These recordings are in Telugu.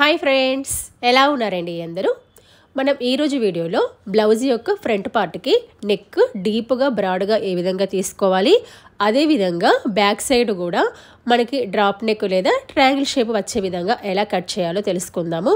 హాయ్ ఫ్రెండ్స్, ఎలా ఉన్నారండి అందరూ? మనం ఈరోజు వీడియోలో బ్లౌజ్ యొక్క ఫ్రంట్ పార్ట్కి నెక్ డీప్గా బ్రాడ్గా ఏ విధంగా తీసుకోవాలి, అదేవిధంగా బ్యాక్ సైడ్ కూడా మనకి డ్రాప్ నెక్ లేదా ట్రయాంగిల్ షేప్ వచ్చే విధంగా ఎలా కట్ చేయాలో తెలుసుకుందాము.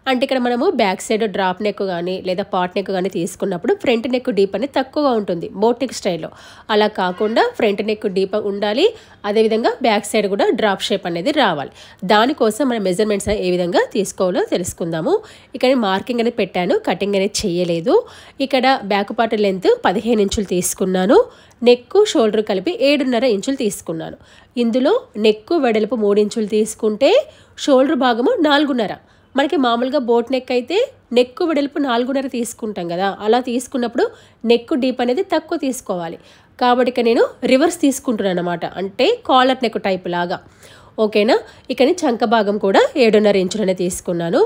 అంటే ఇక్కడ మనము బ్యాక్ సైడ్ డ్రాప్ నెక్ కానీ లేదా పాట్ నెక్ కానీ తీసుకున్నప్పుడు ఫ్రంట్ నెక్ డీప్ అనేది తక్కువగా ఉంటుంది బోట్ నెక్ స్టైల్లో. అలా కాకుండా ఫ్రంట్ నెక్ డీప్ ఉండాలి, అదేవిధంగా బ్యాక్ సైడ్ కూడా డ్రాప్ షేప్ అనేది రావాలి. దానికోసం మన మెజర్మెంట్స్ ఏ విధంగా తీసుకోవాలో తెలుసుకుందాము. ఇక్కడ మార్కింగ్ అనేది పెట్టాను, కటింగ్ అనేది చేయలేదు. ఇక్కడ బ్యాక్ పార్ట్ లెంత్ 15 ఇంచులు తీసుకున్నాను, నెక్ షోల్డర్ కలిపి 7.5 ఇంచులు తీసుకున్నాను. ఇందులో నెక్ వెడల్పు 3 ఇంచులు తీసుకుంటే షోల్డర్ భాగము 4.5. మనకి మామూలుగా బోట్ నెక్ అయితే నెక్ వెడల్పు 4.5 తీసుకుంటాం కదా, అలా తీసుకున్నప్పుడు నెక్ డీప్ అనేది తక్కువ తీసుకోవాలి. కాబట్టి ఇక్కడ నేను రివర్స్ తీసుకుంటున్నాను అన్నమాట, అంటే కాలర్ నెక్ టైప్ లాగా. ఓకేనా? ఇక్కడ చంక భాగం కూడా 7.5 ఇంచులనే తీసుకున్నాను.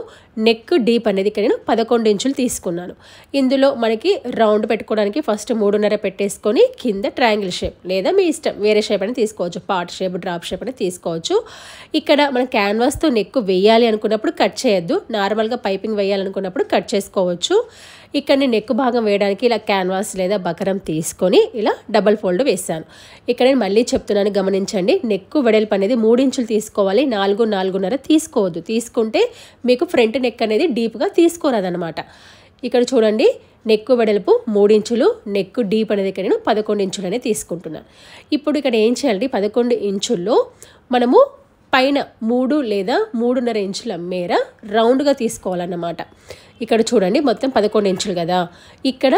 నెక్ డీప్ అనేది ఇక్కడ నేను 11 ఇంచులు తీసుకున్నాను. ఇందులో మనకి రౌండ్ పెట్టుకోవడానికి ఫస్ట్ 3.5 పెట్టేసుకొని కింద ట్రయాంగిల్ షేప్ లేదా మీ ఇష్టం వేరే షేప్ అనేది తీసుకోవచ్చు, పార్ట్ షేప్ డ్రాప్ షేప్ అనేది తీసుకోవచ్చు. ఇక్కడ మన క్యాన్వాస్తో నెక్ వేయాలి అనుకున్నప్పుడు కట్ చేయొద్దు, నార్మల్గా పైపింగ్ వేయాలనుకున్నప్పుడు కట్ చేసుకోవచ్చు. ఇక్కడ నేను నెక్ భాగం వేయడానికి ఇలా క్యాన్వాస్ లేదా బకరం తీసుకొని ఇలా డబల్ ఫోల్డ్ వేసాను. ఇక్కడ నేను మళ్ళీ చెప్తున్నాను, గమనించండి. నెక్ వెడల్పు అనేది 3 ఇంచులు తీసుకోవాలి, 4.5 తీసుకోవద్దు. తీసుకుంటే మీకు ఫ్రంట్ నెక్ అనేది డీప్గా తీసుకోరాదనమాట. ఇక్కడ చూడండి, నెక్ వెడల్పు 3 ఇంచులు, నెక్ డీప్ అనేది ఇక్కడ నేను 11 ఇంచులు అనేది తీసుకుంటున్నాను. ఇప్పుడు ఇక్కడ ఏం చేయాలి, 11 ఇంచుల్లో మనము పైన 3 లేదా 3.5 ఇంచుల మేర రౌండ్గా తీసుకోవాలన్నమాట. ఇక్కడ చూడండి, మొత్తం 11 ఇంచులు కదా, ఇక్కడ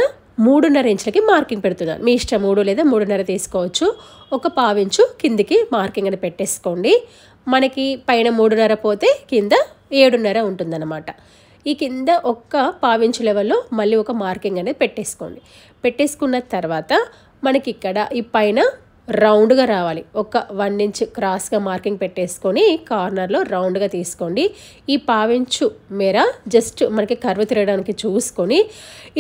3.5 ఇంచులకి మార్కింగ్ పెడుతున్నాను. మీ ఇష్టం 3 లేదా 3.5 తీసుకోవచ్చు. ఒక పావించు కిందికి మార్కింగ్ అని పెట్టేసుకోండి. మనకి పైన 3.5 పోతే కింద 7.5 ఉంటుందన్నమాట. ఈ కింద ఒక్క పావించు లెవెల్లో మళ్ళీ ఒక మార్కింగ్ అనేది పెట్టేసుకోండి. పెట్టేసుకున్న తర్వాత మనకి ఇక్కడ ఈ పైన రౌండ్గా రావాలి. ఒక 1 ఇంచ్ క్రాస్గా మార్కింగ్ పెట్టేసుకొని కార్నర్లో రౌండ్గా తీసుకోండి. ఈ పావించు మేర జస్ట్ మనకి కర్వ్ తిరగడానికి చూసుకొని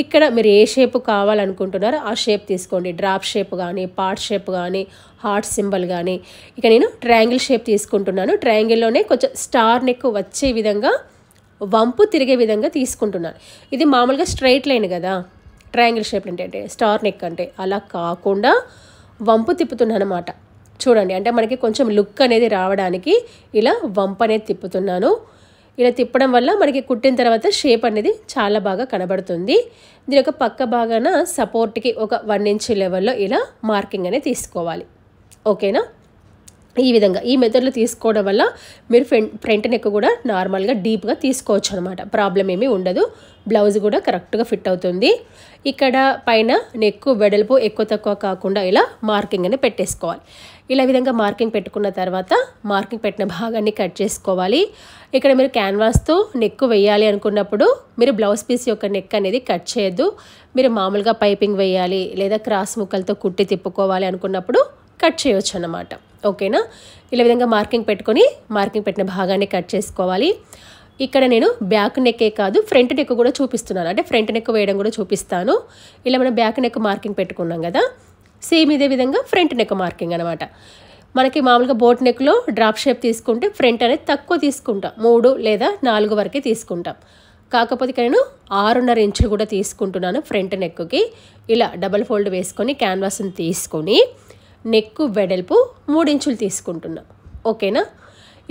ఇక్కడ మీరు ఏ షేప్ కావాలనుకుంటున్నారో ఆ షేప్ తీసుకోండి. డ్రాప్ షేప్ కానీ, పార్ట్ షేప్ కానీ, హార్ట్ సింబల్ కానీ. ఇక నేను ట్రయాంగిల్ షేప్ తీసుకుంటున్నాను. ట్రయాంగిల్లోనే కొంచెం స్టార్ నెక్ వచ్చే విధంగా వంపు తిరిగే విధంగా తీసుకుంటున్నాను. ఇది మామూలుగా స్ట్రైట్ లైన్ కదా ట్రయాంగిల్ షేప్ అంటే స్టార్ నెక్ అంటే, అలా కాకుండా వంపు తిప్పుతున్నాను అనమాట. చూడండి, అంటే మనకి కొంచెం లుక్ అనేది రావడానికి ఇలా వంపు అనేది తిప్పుతున్నాను. ఇలా తిప్పడం వల్ల మనకి కుట్టిన తర్వాత షేప్ అనేది చాలా బాగా కనబడుతుంది. దీని యొక్క పక్క భాగాన సపోర్ట్కి ఒక 1 ఇంచ్ లెవెల్లో ఇలా మార్కింగ్ అనేది తీసుకోవాలి. ఓకేనా? ఈ విధంగా ఈ మెథడ్లో తీసుకోవడం వల్ల మీరు ఫ్రంట్ నెక్ కూడా నార్మల్గా డీప్గా తీసుకోవచ్చు అనమాట. ప్రాబ్లం ఏమీ ఉండదు. బ్లౌజ్ కూడా కరెక్ట్గా ఫిట్ అవుతుంది. ఇక్కడ పైన నెక్ వెడల్పు ఎక్కువ తక్కువ కాకుండా ఇలా మార్కింగ్ అని పెట్టేసుకోవాలి. ఇలా విధంగా మార్కింగ్ పెట్టుకున్న తర్వాత మార్కింగ్ పెట్టిన భాగాన్ని కట్ చేసుకోవాలి. ఇక్కడ మీరు క్యాన్వాస్తో నెక్ వేయాలి అనుకున్నప్పుడు మీరు బ్లౌజ్ పీస్ యొక్క నెక్ అనేది కట్ చేయొద్దు. మీరు మామూలుగా పైపింగ్ వేయాలి లేదా క్రాస్ ముక్కలతో కుట్టి తిప్పుకోవాలి అనుకున్నప్పుడు కట్ చేయవచ్చు అన్నమాట. ఓకేనా? ఇలా విధంగా మార్కింగ్ పెట్టుకొని మార్కింగ్ పెట్టిన భాగాన్ని కట్ చేసుకోవాలి. ఇక్కడ నేను బ్యాక్ నెక్కే కాదు ఫ్రంట్ నెక్ కూడా చూపిస్తున్నాను, అంటే ఫ్రంట్ నెక్ వేయడం కూడా చూపిస్తాను. ఇలా మనం బ్యాక్ నెక్ మార్కింగ్ పెట్టుకున్నాం కదా, సేమ్ ఇదే విధంగా ఫ్రంట్ నెక్ మార్కింగ్ అనమాట. మనకి మామూలుగా బోట్ నెక్లో డ్రాప్ షేప్ తీసుకుంటే ఫ్రంట్ అనేది తక్కువ తీసుకుంటాం, 3 లేదా 4 వరకే తీసుకుంటాం. కాకపోతే ఇక్కడ నేను 6.5 ఇంచులు కూడా తీసుకుంటున్నాను ఫ్రంట్ నెక్కి. ఇలా డబల్ ఫోల్డ్ వేసుకొని క్యాన్వాస్ని తీసుకొని నెక్ వెడల్పు 3 ఇంచులు తీసుకుంటున్నా. ఓకేనా?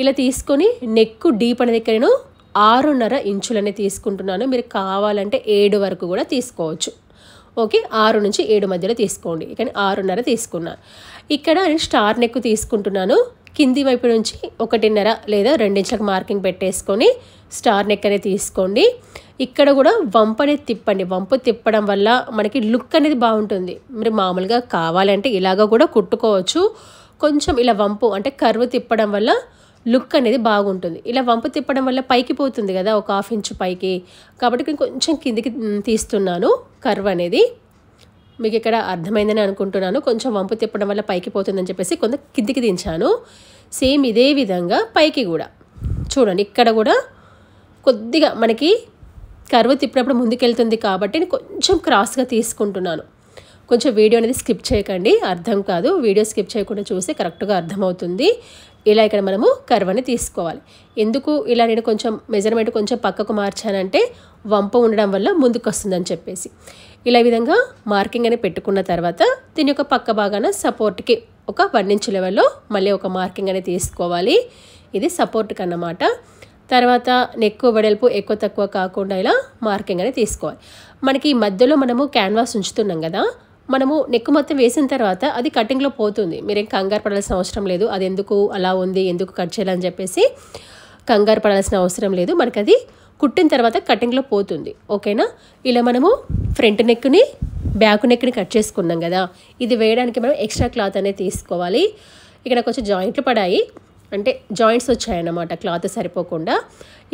ఇలా తీసుకొని నెక్ డీప్ అనేది ఇక్కడ నేను 6.5 ఇంచులనే తీసుకుంటున్నాను. మీరు కావాలంటే 7 వరకు కూడా తీసుకోవచ్చు. ఓకే, 6 నుంచి 7 మధ్యలో తీసుకోండి. ఇక్కడ 6.5 తీసుకున్నాను. ఇక్కడ నేను స్టార్ నెక్ తీసుకుంటున్నాను. కింది వైపు నుంచి 1.5 లేదా 2 ఇంచులకు మార్కింగ్ పెట్టేసుకొని స్టార్ నెక్ అనేది తీసుకోండి. ఇక్కడ కూడా వంపు అనేది తిప్పండి. వంపు తిప్పడం వల్ల మనకి లుక్ అనేది బాగుంటుంది. మీరు మామూలుగా కావాలంటే ఇలాగ కూడా కుట్టుకోవచ్చు. కొంచెం ఇలా వంపు అంటే కర్వ్ తిప్పడం వల్ల లుక్ అనేది బాగుంటుంది. ఇలా వంపు తిప్పడం వల్ల పైకి పోతుంది కదా, ఒక 1/2 ఇంచ్ పైకి. కాబట్టి కొంచెం కిందికి తీస్తున్నాను కర్వ్ అనేది. మీకు ఇక్కడ అర్థమైందని అనుకుంటున్నాను. కొంచెం వంపు తిప్పడం వల్ల పైకి పోతుందని చెప్పేసి కొంత కిందికి దించాను. సేమ్ ఇదే విధంగా పైకి కూడా చూడండి, ఇక్కడ కూడా కొద్దిగా మనకి కర్వ్ తిప్పినప్పుడు ముందుకెళ్తుంది కాబట్టి నేను కొంచెం క్రాస్గా తీసుకుంటున్నాను. కొంచెం వీడియో అనేది స్కిప్ చేయకండి, అర్థం కాదు. వీడియో స్కిప్ చేయకుండా చూస్తే కరెక్ట్గా అర్థమవుతుంది. ఇలా ఇక్కడ మనము కర్వ్ తీసుకోవాలి. ఎందుకు ఇలా నేను కొంచెం మెజర్మెంట్ కొంచెం పక్కకు మార్చానంటే వంపు ఉండడం వల్ల ముందుకు వస్తుందని చెప్పేసి ఇలా ఈ విధంగా మార్కింగ్ అని పెట్టుకున్న తర్వాత దీని యొక్క పక్క భాగాన సపోర్ట్కి ఒక 1 ఇంచ్ లెవెల్లో మళ్ళీ ఒక మార్కింగ్ అనేది తీసుకోవాలి. ఇది సపోర్ట్కి అన్నమాట. తర్వాత నెక్ వెడల్పు ఎక్కువ తక్కువ కాకుండా ఇలా మార్కింగ్ అనేది తీసుకోవాలి. మనకి ఈ మధ్యలో మనము క్యాన్వాస్ ఉంచుతున్నాం కదా, మనము నెక్ మొత్తం వేసిన తర్వాత అది కటింగ్లో పోతుంది. మీరేం కంగారు పడాల్సిన అవసరం లేదు. అది ఎందుకు అలా ఉంది, ఎందుకు కట్ చేయాలని చెప్పేసి కంగారు పడాల్సిన అవసరం లేదు. మనకి అది కుట్టిన తర్వాత కటింగ్లో పోతుంది. ఓకేనా. ఇలా మనము ఫ్రంట్ నెక్ని బ్యాక్ నెక్ని కట్ చేసుకున్నాం కదా, ఇది వేయడానికి మనం ఎక్స్ట్రా క్లాత్ అనేది తీసుకోవాలి. ఇక్కడ కొంచెం జాయింట్లు పడాయి, అంటే జాయింట్స్ వచ్చాయన్నమాట క్లాత్ సరిపోకుండా.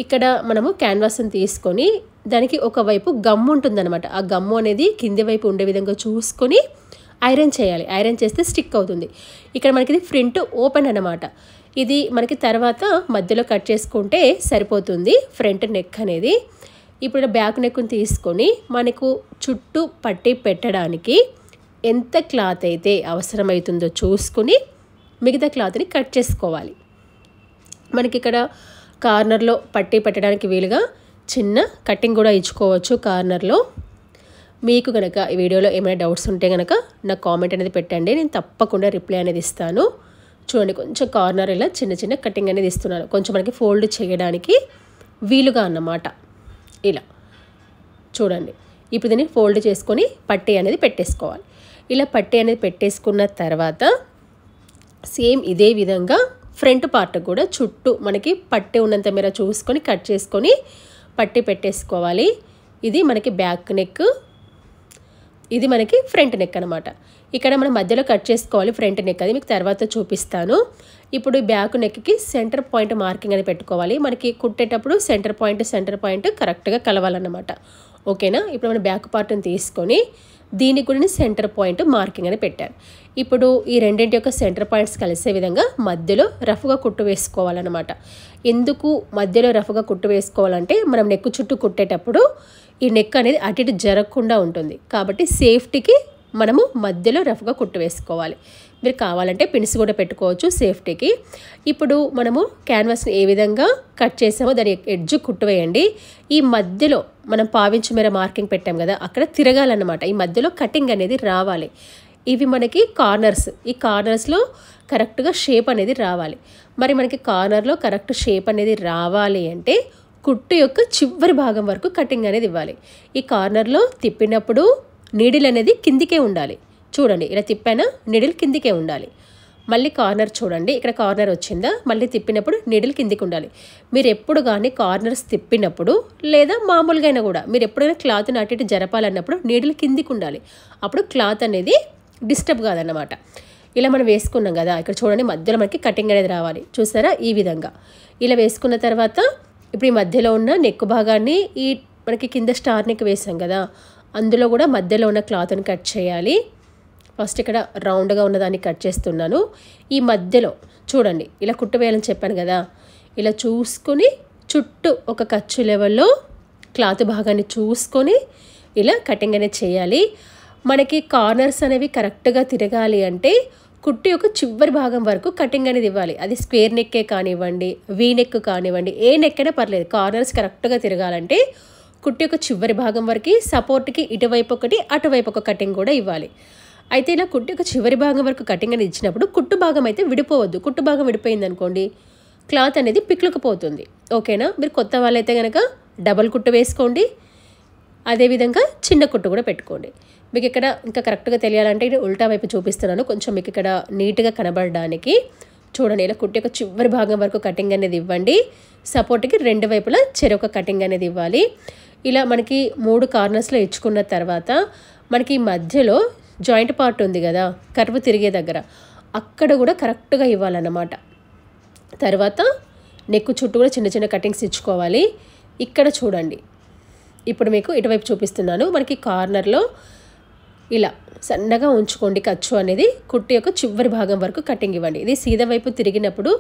ఇక్కడ మనము క్యాన్వాస్ని తీసుకొని దానికి ఒకవైపు గమ్ము ఉంటుందన్నమాట. ఆ గమ్ము అనేది కింది వైపు ఉండే విధంగా చూసుకొని ఐరన్ చేయాలి. ఐరన్ చేస్తే స్టిక్ అవుతుంది. ఇక్కడ మనకి ఇది ఫ్రంట్ ఓపెన్ అన్నమాట. ఇది మనకి తర్వాత మధ్యలో కట్ చేసుకుంటే సరిపోతుంది ఫ్రంట్ నెక్ అనేది. ఇప్పుడు బ్యాక్ నెక్ని తీసుకొని మనకు చుట్టూ పట్టి పెట్టడానికి ఎంత క్లాత్ అయితే అవసరమవుతుందో చూసుకొని మిగతా క్లాత్ని కట్ చేసుకోవాలి. మనకి ఇక్కడ కార్నర్లో పట్టి పెట్టడానికి వీలుగా చిన్న కటింగ్ కూడా ఇచ్చుకోవచ్చు కార్నర్లో. మీకు కనుక ఈ వీడియోలో ఏమైనా డౌట్స్ ఉంటే కనుక నాకు కామెంట్ అనేది పెట్టండి, నేను తప్పకుండా రిప్లై అనేది ఇస్తాను. చూడండి, కొంచెం కార్నర్ ఇలా చిన్న చిన్న కటింగ్ అనేది ఇస్తున్నాను, కొంచెం మనకి ఫోల్డ్ చేయడానికి వీలుగా అన్నమాట. ఇలా చూడండి. ఇప్పుడు దీన్ని ఫోల్డ్ చేసుకొని పట్టీ అనేది పెట్టేసుకోవాలి. ఇలా పట్టీ అనేది పెట్టేసుకున్న తర్వాత సేమ్ ఇదే విధంగా ఫ్రంట్ పార్ట్ కూడా చుట్టూ మనకి పట్టి ఉన్నంత మేర చూసుకొని కట్ చేసుకొని పట్టి పెట్టేసుకోవాలి. ఇది మనకి బ్యాక్ నెక్, ఇది మనకి ఫ్రంట్ నెక్ అనమాట. ఇక్కడ మనం మధ్యలో కట్ చేసుకోవాలి ఫ్రంట్ నెక్, అది మీకు తర్వాత చూపిస్తాను. ఇప్పుడు బ్యాక్ నెక్కి సెంటర్ పాయింట్ మార్కింగ్ అని పెట్టుకోవాలి. మనకి కుట్టేటప్పుడు సెంటర్ పాయింట్ కరెక్ట్గా కలవాలన్నమాట. ఓకేనా. ఇప్పుడు మనం బ్యాక్ పార్ట్ని తీసుకొని దీనికి కూడా సెంటర్ పాయింట్ మార్కింగ్ అని పెట్టాను. ఇప్పుడు ఈ రెండింటి యొక్క సెంటర్ పాయింట్స్ కలిసే విధంగా మధ్యలో రఫ్గా కుట్టు వేసుకోవాలన్నమాట. ఎందుకు మధ్యలో రఫ్గా కుట్టు వేసుకోవాలంటే మనం నెక్ చుట్టూ కుట్టేటప్పుడు ఈ నెక్ అనేది అటు ఇటు జరగకుండా ఉంటుంది. కాబట్టి సేఫ్టీకి మనము మధ్యలో రఫ్గా కుట్టు వేసుకోవాలి. మీరు కావాలంటే పిన్స్ కూడా పెట్టుకోవచ్చు సేఫ్టీకి. ఇప్పుడు మనము క్యాన్వాస్ని ఏ విధంగా కట్ చేసామో దాని ఎడ్జ్ కుట్టు వేయండి. ఈ మధ్యలో మనం పావించు మేర మార్కింగ్ పెట్టాం కదా, అక్కడ తిరగాలన్నమాట. ఈ మధ్యలో కటింగ్ అనేది రావాలి. ఇవి మనకి కార్నర్స్, ఈ కార్నర్స్లో కరెక్ట్గా షేప్ అనేది రావాలి. మరి మనకి కార్నర్లో కరెక్ట్ షేప్ అనేది రావాలి అంటే కుట్టు యొక్క చివరి భాగం వరకు కటింగ్ అనేది ఇవ్వాలి. ఈ కార్నర్లో తిప్పినప్పుడు నీడిల్ అనేది కిందికే ఉండాలి. చూడండి, ఇలా తిప్పానా నీడిల్ కిందికే ఉండాలి. మళ్ళీ కార్నర్ చూడండి, ఇక్కడ కార్నర్ వచ్చిందా, మళ్ళీ తిప్పినప్పుడు నీడిల్ కిందికి ఉండాలి. మీరు ఎప్పుడు కానీ కార్నర్స్ తిప్పినప్పుడు లేదా మామూలుగా అయినా కూడా మీరు ఎప్పుడైనా క్లాత్ని అటు ఇటు జరపాలన్నప్పుడు నీడిల్ కిందికి ఉండాలి. అప్పుడు క్లాత్ అనేది డిస్టర్బ్ కాదన్నమాట. ఇలా మనం వేసుకున్నాం కదా, ఇక్కడ చూడండి మధ్యలో మనకి కటింగ్ అనేది రావాలి. చూసారా, ఈ విధంగా ఇలా వేసుకున్న తర్వాత ఇప్పుడు ఈ మధ్యలో ఉన్న నెక్ భాగాన్ని ఈ మనకి కింద స్టార్ నెక్ వేసాం కదా, అందులో కూడా మధ్యలో ఉన్న క్లాత్ని కట్ చేయాలి. ఫస్ట్ ఇక్కడ రౌండ్గా ఉన్నదాన్ని కట్ చేస్తున్నాను. ఈ మధ్యలో చూడండి ఇలా కుట్టు వేయాలని చెప్పాను కదా, ఇలా చూసుకొని చుట్టూ ఒక ఖర్చు లెవెల్లో క్లాత్ భాగాన్ని చూసుకొని ఇలా కటింగ్ అనేది చేయాలి. మనకి కార్నర్స్ అనేవి కరెక్ట్గా తిరగాలి అంటే కుట్టు యొక్క చివరి భాగం వరకు కటింగ్ అనేది ఇవ్వాలి. అది స్క్వేర్ నెక్కే కానివ్వండి, వీ నెక్ కానివ్వండి, ఏ నెక్ అయినా పర్లేదు. కార్నర్స్ కరెక్ట్గా తిరగాలంటే కుట్టు యొక్క చివరి భాగం వరకు సపోర్ట్కి ఇటువైపు ఒకటి అటువైపు ఒక కటింగ్ కూడా ఇవ్వాలి. అయితే ఇలా కుట్టు యొక్క చివరి భాగం వరకు కటింగ్ అనేది ఇచ్చినప్పుడు కుట్టు భాగం అయితే విడిపోవద్దు. కుట్టు భాగం విడిపోయింది అనుకోండి క్లాత్ అనేది పిక్లుకుపోతుంది. ఓకేనా. మీరు కొత్త వాళ్ళైతే కనుక డబల్ కుట్టు వేసుకోండి, అదేవిధంగా చిన్న కుట్టు కూడా పెట్టుకోండి. మీకు ఇక్కడ ఇంకా కరెక్ట్గా తెలియాలంటే ఇది ఉల్టా వైపు చూపిస్తున్నాను, కొంచెం మీకు ఇక్కడ నీట్గా కనబడడానికి. చూడండి, ఇలా కుట్టు యొక్క చివరి భాగం వరకు కటింగ్ అనేది ఇవ్వండి. సపోర్ట్కి రెండు వైపులా చెరొక కటింగ్ అనేది ఇవ్వాలి. ఇలా మనకి 3 కార్నర్స్లో ఇచ్చుకున్న తర్వాత మనకి మధ్యలో జాయింట్ పార్ట్ ఉంది కదా, కర్వ్ తిరిగే దగ్గర, అక్కడ కూడా కరెక్ట్గా ఇవ్వాలన్నమాట. తర్వాత నెక్ చుట్టూ కూడా చిన్న చిన్న కటింగ్స్ ఇచ్చుకోవాలి. ఇక్కడ చూడండి, ఇప్పుడు మీకు ఇటువైపు చూపిస్తున్నాను. మనకి కార్నర్లో ఇలా సన్నగా ఉంచుకోండి ఖర్చు అనేది. కుట్టు యొక్క చివరి భాగం వరకు కటింగ్ ఇవ్వండి. ఇది సీదా వైపు తిరిగినప్పుడు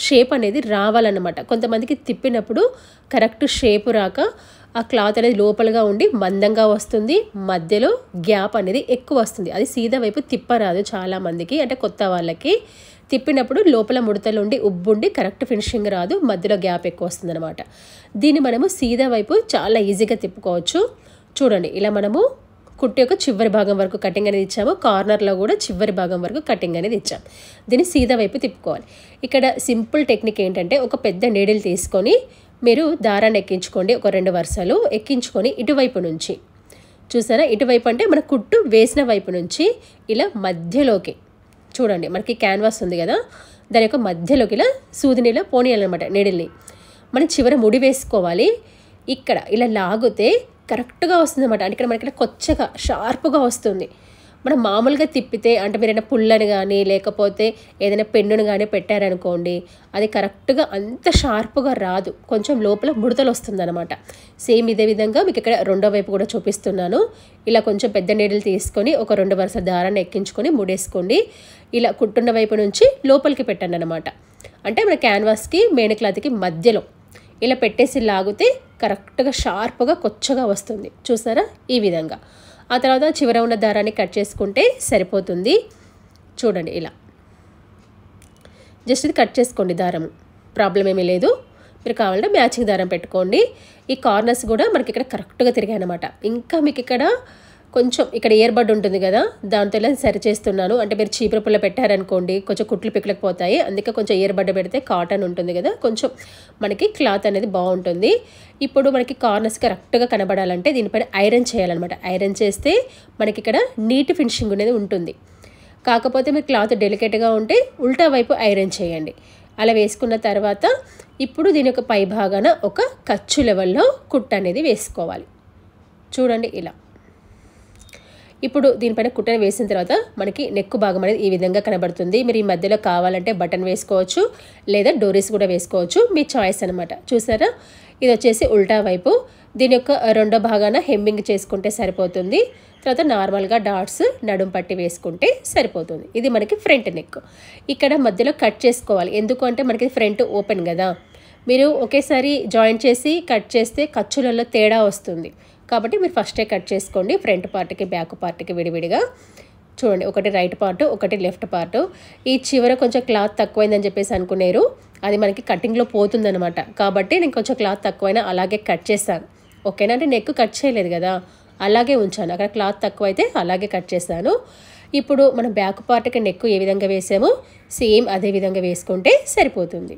షేప్ అనేది రావాలన్నమాట. కొంతమందికి తిప్పినప్పుడు కరెక్ట్ షేప్ రాక ఆ క్లాత్ అనేది లోపలగా ఉండి మందంగా వస్తుంది, మధ్యలో గ్యాప్ అనేది ఎక్కువ వస్తుంది. అది సీదా వైపు తిప్పరాదు చాలామందికి, అంటే కొత్త వాళ్ళకి. తిప్పినప్పుడు లోపల ముడతలు ఉండి ఉబ్బుండి కరెక్ట్ ఫినిషింగ్ రాదు, మధ్యలో గ్యాప్ ఎక్కువ వస్తుందన్నమాట. దీన్ని మనము సీదా వైపు చాలా ఈజీగా తిప్పుకోవచ్చు. చూడండి, ఇలా మనము కుట్టి యొక్క చివరి భాగం వరకు కటింగ్ అనేది ఇచ్చాము, కార్నర్లో కూడా చివరి భాగం వరకు కటింగ్ అనేది ఇచ్చాము. దీన్ని సీదా వైపు తిప్పుకోవాలి. ఇక్కడ సింపుల్ టెక్నిక్ ఏంటంటే, ఒక పెద్ద నీడిల్ తీసుకొని మీరు దారాన్ని ఎక్కించుకోండి, ఒక 2 వరుసలు ఎక్కించుకొని ఇటువైపు నుంచి చూసారా, ఇటువైపు అంటే మన కుట్టు వేసిన వైపు నుంచి ఇలా మధ్యలోకి చూడండి, మనకి క్యాన్వాస్ ఉంది కదా, దాని యొక్క మధ్యలోకి ఇలా సూదిని ఇలా పోనీయాలన్నమాట. నీడిల్ని మనం చివర ముడి వేసుకోవాలి. ఇక్కడ ఇలా లాగితే కరెక్ట్గా వస్తుంది అన్నమాట. అంటే ఇక్కడ మనకి ఇలా కొచ్చగా షార్ప్గా వస్తుంది. మనం మామూలుగా తిప్పితే అంటే మీరు ఏదైనా పుల్లని కానీ లేకపోతే ఏదైనా పెన్నును కానీ పెట్టారనుకోండి, అది కరెక్ట్గా అంత షార్ప్గా రాదు, కొంచెం లోపల ముడతలు వస్తుంది అనమాట. సేమ్ ఇదే విధంగా మీకు ఇక్కడ రెండో వైపు కూడా చూపిస్తున్నాను. ఇలా కొంచెం పెద్ద నీడిల్ తీసుకొని ఒక 2 వరుస దారాన్ని ఎక్కించుకొని ముడేసుకోండి. ఇలా కుట్టున్న వైపు నుంచి లోపలికి పెట్టండి అనమాట. అంటే మన క్యాన్వాస్కి మెయిన్ క్లాత్కి మధ్యలో ఇలా పెట్టేసి లాగితే కరెక్ట్గా షార్ప్గా కొచ్చగా వస్తుంది. చూసారా, ఈ విధంగా. ఆ తర్వాత చివర ఉన్న దారాన్ని కట్ చేసుకుంటే సరిపోతుంది. చూడండి, ఇలా జస్ట్ ఇది కట్ చేసుకోండి, దారం ప్రాబ్లం ఏమీ లేదు. మీరు కావాలంటే మ్యాచింగ్ దారం పెట్టుకోండి. ఈ కార్నర్స్ కూడా మనకి ఇక్కడ కరెక్ట్గా తిరిగాయి అనమాట. ఇంకా మీకు ఇక్కడ కొంచెం ఇక్కడ ఇయర్ బడ్ ఉంటుంది కదా, దాంతో ఇలా సరి చేస్తున్నాను. అంటే మీరు చీపురు పుల్ల పెట్టారనుకోండి, కొంచెం కుట్లు పిక్కలేకపోతాయి, అందుకే కొంచెం ఇయర్ బడ్ పెడితే కాటన్ ఉంటుంది కదా, కొంచెం మనకి క్లాత్ అనేది బాగుంటుంది. ఇప్పుడు మనకి కార్నర్స్ కరెక్ట్గా కనబడాలంటే దీనిపైన ఐరన్ చేయాలన్నమాట. ఐరన్ చేస్తే మనకి ఇక్కడ నీట్ ఫినిషింగ్ అనేది ఉంటుంది. కాకపోతే మీరు క్లాత్ డెలికేట్గా ఉంటే ఉల్టా వైపు ఐరన్ చేయండి. అలా వేసుకున్న తర్వాత ఇప్పుడు దీని యొక్క పై భాగాన ఒక ఖర్చు లెవెల్లో కుట్ట అనేది వేసుకోవాలి. చూడండి, ఇలా. ఇప్పుడు దీనిపైన కుట్టను వేసిన తర్వాత మనకి నెక్ భాగం అనేది ఈ విధంగా కనబడుతుంది. మీరు ఈ మధ్యలో కావాలంటే బటన్ వేసుకోవచ్చు, లేదా డోరీస్ కూడా వేసుకోవచ్చు, మీ చాయిస్ అనమాట. చూసారా, ఇది వచ్చేసి ఉల్టా వైపు. దీని యొక్క రెండో భాగాన హెమ్మింగ్ చేసుకుంటే సరిపోతుంది. తర్వాత నార్మల్గా డాట్స్ నడుం పట్టి వేసుకుంటే సరిపోతుంది. ఇది మనకి ఫ్రంట్ నెక్. ఇక్కడ మధ్యలో కట్ చేసుకోవాలి, ఎందుకు అంటే మనకి ఫ్రంట్ ఓపెన్ కదా. మీరు ఒకేసారి జాయింట్ చేసి కట్ చేస్తే ఖర్చులలో తేడా వస్తుంది. కాబట్టి మీరు ఫస్టే కట్ చేసుకోండి, ఫ్రంట్ పార్ట్కి బ్యాక్ పార్ట్కి విడివిడిగా. చూడండి, ఒకటి రైట్ పార్ట్, ఒకటి లెఫ్ట్ పార్ట్. ఈ చివర కొంచెం క్లాత్ తక్కువైందని చెప్పేసి అనుకున్నారు, అది మనకి కటింగ్లో పోతుందనమాట. కాబట్టి నేను కొంచెం క్లాత్ తక్కువైనా అలాగే కట్ చేశాను. ఓకేనా, అంటే నెక్ కట్ చేయలేదు కదా, అలాగే ఉంచాను. అక్కడ క్లాత్ తక్కువైతే అలాగే కట్ చేశాను. ఇప్పుడు మనం బ్యాక్ పార్ట్కి నెక్ ఏ విధంగా వేసామో సేమ్ అదే విధంగా వేసుకుంటే సరిపోతుంది.